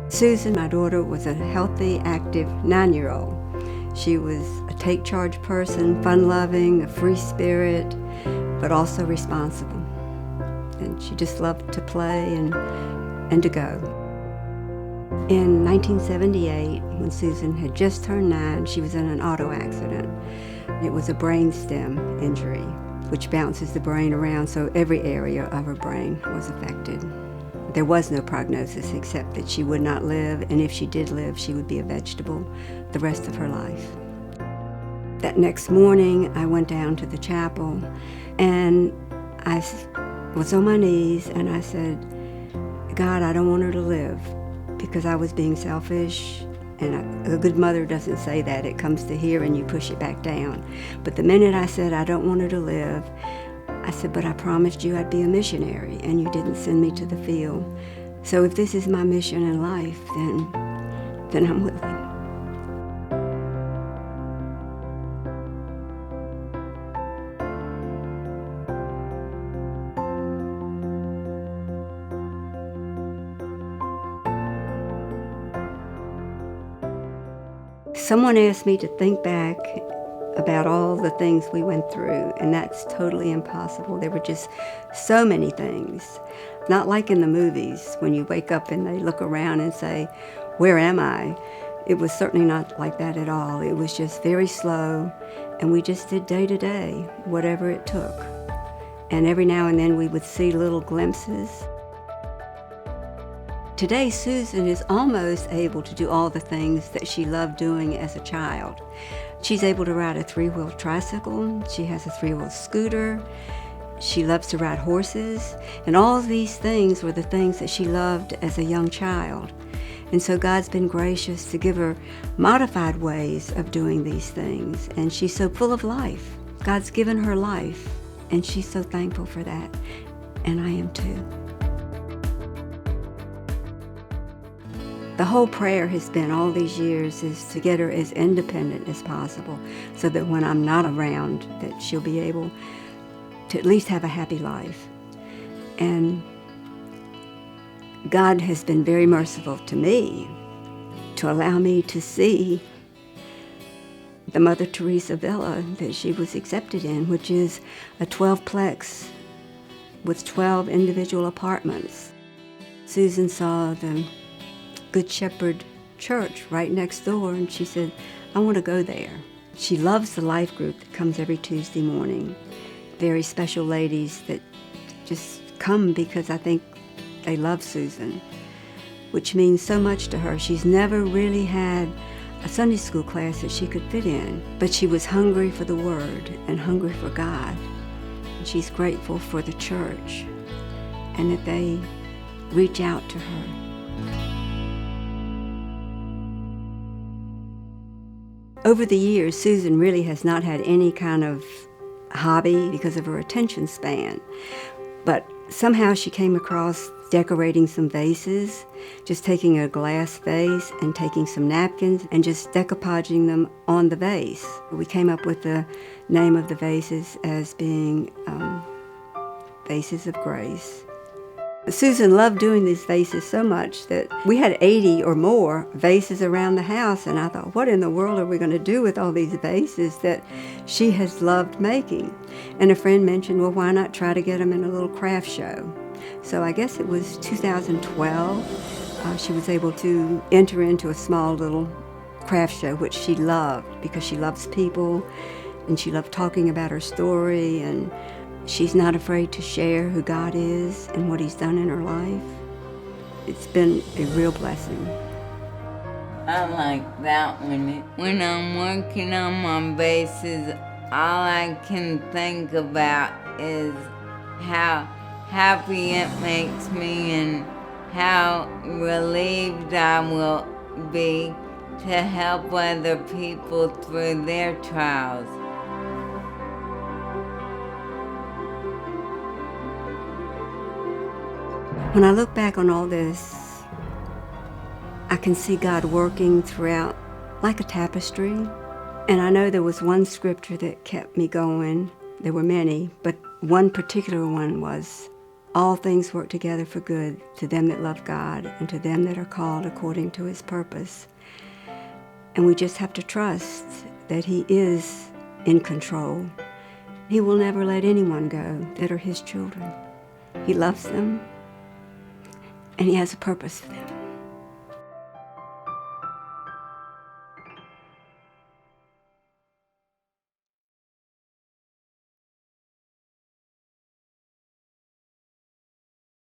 Susan, my daughter, was a healthy, active 9-year-old. She was a take-charge person, fun-loving, a free spirit, but also responsible. And she just loved to play and to go. In 1978, when Susan had just turned 9, she was in an auto accident. It was a brainstem injury, which bounces the brain around, so every area of her brain was affected. There was no prognosis except that she would not live, and if she did live, she would be a vegetable the rest of her life. That next morning, I went down to the chapel, and I was on my knees, and I said, God, I don't want her to live, because I was being selfish, and a good mother doesn't say that. It comes to here and you push it back down. But the minute I said, I don't want her to live, I said, but I promised you I'd be a missionary, and you didn't send me to the field. So if this is my mission in life, then I'm willing. Someone asked me to think back about all the things we went through, and that's totally impossible. There were just so many things. Not like in the movies when you wake up and they look around and say, where am I? It was certainly not like that at all. It was just very slow, and we just did day to day, whatever it took. And every now and then we would see little glimpses. Today, Susan is almost able to do all the things that she loved doing as a child. She's able to ride a 3-wheel tricycle. She has a 3-wheel scooter. She loves to ride horses. And all of these things were the things that she loved as a young child. And so God's been gracious to give her modified ways of doing these things. And she's so full of life. God's given her life, and she's so thankful for that. And I am too. The whole prayer has been all these years is to get her as independent as possible so that when I'm not around, that she'll be able to at least have a happy life. And God has been very merciful to me to allow me to see the Mother Teresa villa that she was accepted in, which is a 12-plex with 12 individual apartments. Susan saw the Good Shepherd Church right next door, and she said, I want to go there. She loves the life group that comes every Tuesday morning. Very special ladies that just come because I think they love Susan, which means so much to her. She's never really had a Sunday school class that she could fit in, but she was hungry for the Word and hungry for God. And she's grateful for the church and that they reach out to her. Over the years, Susan really has not had any kind of hobby because of her attention span. But somehow she came across decorating some vases, just taking a glass vase and taking some napkins and just decoupaging them on the vase. We came up with the name of the vases as being Vases of Grace. Susan loved doing these vases so much that we had 80 or more vases around the house, and I thought, what in the world are we going to do with all these vases that she has loved making? And a friend mentioned, well, why not try to get them in a little craft show? So I guess it was 2012, she was able to enter into a small little craft show, which she loved because she loves people, and she loved talking about her story, and she's not afraid to share who God is and what He's done in her life. It's been a real blessing. I like that one. When I'm working on my bases, all I can think about is how happy it makes me and how relieved I will be to help other people through their trials. When I look back on all this, I can see God working throughout like a tapestry. And I know there was one scripture that kept me going. There were many, but one particular one was, all things work together for good to them that love God and to them that are called according to his purpose. And we just have to trust that he is in control. He will never let anyone go that are his children. He loves them, and he has a purpose for them.